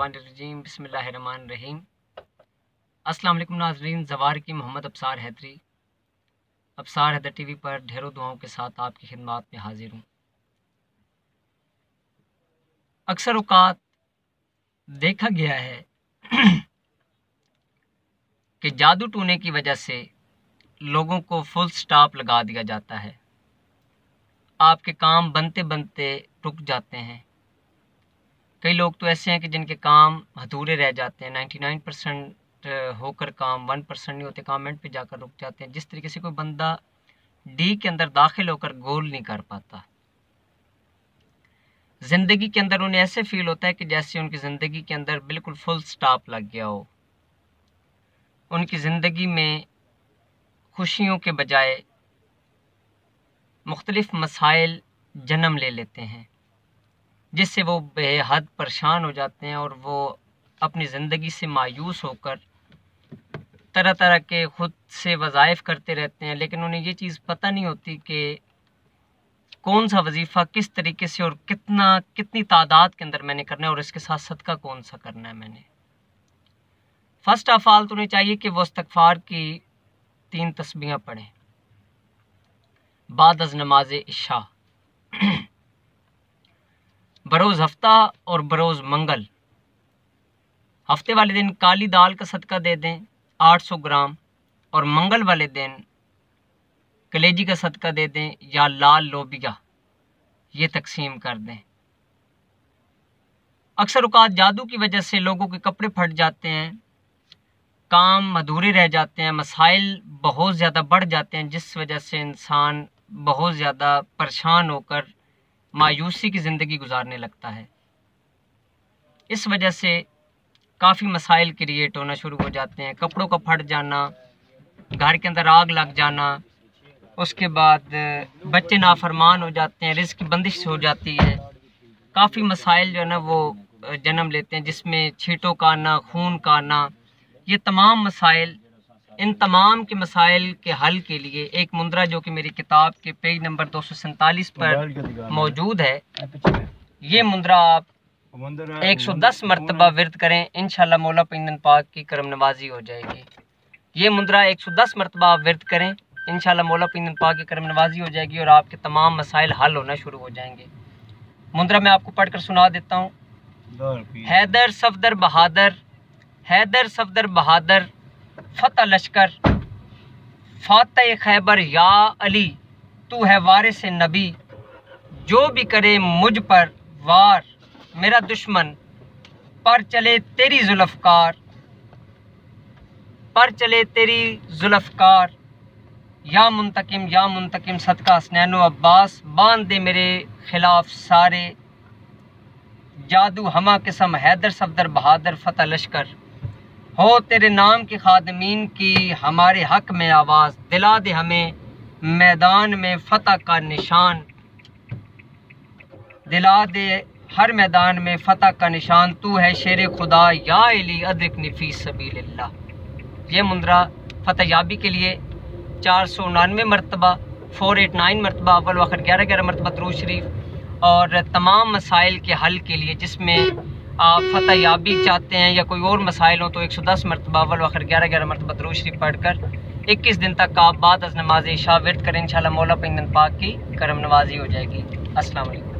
मिनश्शैतानिर्रजीम बिस्मिल्लाहिर्रहमानिर्रहीम। अस्सलाम वालेकुम नाज़रीन, ज़वार की मोहम्मद अब्सार हैदरी, अब्सार हैदर टीवी पर ढेरों दुआओं के साथ आपकी खिदमत में हाजिर हूँ। अक्सर औक़ात देखा गया है कि जादू टूने की वजह से लोगों को फुल स्टॉप लगा दिया जाता है। आपके काम बनते बनते रुक जाते हैं। कई लोग तो ऐसे हैं कि जिनके काम अधूरे रह जाते हैं। 99% होकर काम 1% नहीं होते, कमेंट पे जाकर रुक जाते हैं। जिस तरीके से कोई बंदा डी के अंदर दाखिल होकर गोल नहीं कर पाता। ज़िंदगी के अंदर उन्हें ऐसे फील होता है कि जैसे उनकी ज़िंदगी के अंदर बिल्कुल फुल स्टॉप लग गया हो। उनकी ज़िंदगी में खुशियों के बजाय मुख्तलिफ मसाइल जन्म ले लेते हैं, जिससे वो बेहद परेशान हो जाते हैं और वो अपनी ज़िंदगी से मायूस होकर तरह तरह के ख़ुद से वज़ाइफ करते रहते हैं। लेकिन उन्हें ये चीज़ पता नहीं होती कि कौन सा वजीफ़ा किस तरीके से और कितनी तादाद के अंदर मैंने करना है और इसके साथ सदका कौन सा करना है मैंने। फ़र्स्ट ऑफ ऑल तो उन्हें चाहिए कि वो इस्तिग़फ़ार की 3 तस्बीहें पढ़ें बाद अज़ नमाज इशा, बरोज़ हफ्ता और बरोज़ मंगल। हफ्ते वाले दिन काली दाल का सदका दे दें 800 ग्राम, और मंगल वाले दिन कलेजी का सदका दे दें या लाल लोबिया, ये तकसीम कर दें। अक्सर औक़ात जादू की वजह से लोगों के कपड़े फट जाते हैं, काम अधूरे रह जाते हैं, मसाइल बहुत ज़्यादा बढ़ जाते हैं, जिस वजह से इंसान बहुत ज़्यादा परेशान होकर मायूसी की ज़िंदगी गुजारने लगता है। इस वजह से काफ़ी मसाइल क्रिएट होना शुरू हो जाते हैं। कपड़ों का फट जाना, घर के अंदर आग लग जाना, उसके बाद बच्चे नाफरमान हो जाते हैं, रिज़्क़ की बंदिश हो जाती है। काफ़ी मसाइल जो है ना वो जन्म लेते हैं, जिसमें छींटों का आना, खून का आना, ये तमाम मसाइल। इन तमाम के मसाइल के हल के लिए एक मुंद्रा जो कि मेरी किताब के पेज नंबर 247 पर मौजूद है, ये मुंद्रा आप 110 मरतबा विर्द करें, इंशाअल्लाह मौला पिंगन पाक की करम नवाजी हो जाएगी। ये मुंद्रा 110 मरतबा आप विर्द करें, इंशाअल्लाह मौला पिंगन पाक की करम नवाजी हो जाएगी और आपके तमाम मसाइल हल होना शुरू हो जाएंगे। मुंद्रा मैं आपको पढ़कर सुना देता हूँ। हैदर सफदर बहादुर, हैदर सफदर बहादुर, फतह लश्कर, फातह खैबर, या अली तू है वारिस नबी, जो भी करे मुझ पर वार, मेरा दुश्मन पर चले तेरी जुल्फ़कार, पर चले तेरी जुल्फ़कार, या मुंतकिम सदका हसनैनो अब्बास, बांध दे मेरे खिलाफ सारे जादू हमा किस्म, हैदर सफदर बहादुर फतह लश्कर, हो तेरे नाम की खादमीन की हमारे हक में आवाज़, दिला दे हमें मैदान में फ़तह का निशान, दिला दे हर मैदान में फ़तह का निशान, तू है शेर खुदा या अली अदरिकनी फ़ी सबीलिल्लाह। ये मुंद्रा फ़तह याबी के लिए 499 मरतबा, 489 मरतबा अव्वल वखर 11 मरतबा दरूद शरीफ, और तमाम मसाइल के हल के लिए जिसमें आप फ़तह याबी चाहते हैं या कोई और मसाइल हो तो 110 मरतबा अव्वल वखर 11 मरतबा दरूद शरीफ पढ़कर 21 दिन तक आप बाद अज़ नमाज इशा विर्द करें, इंशाअल्लाह मौला पिंगन पाक की करम नवाजी हो जाएगी। अस्सलाम वालेकुम।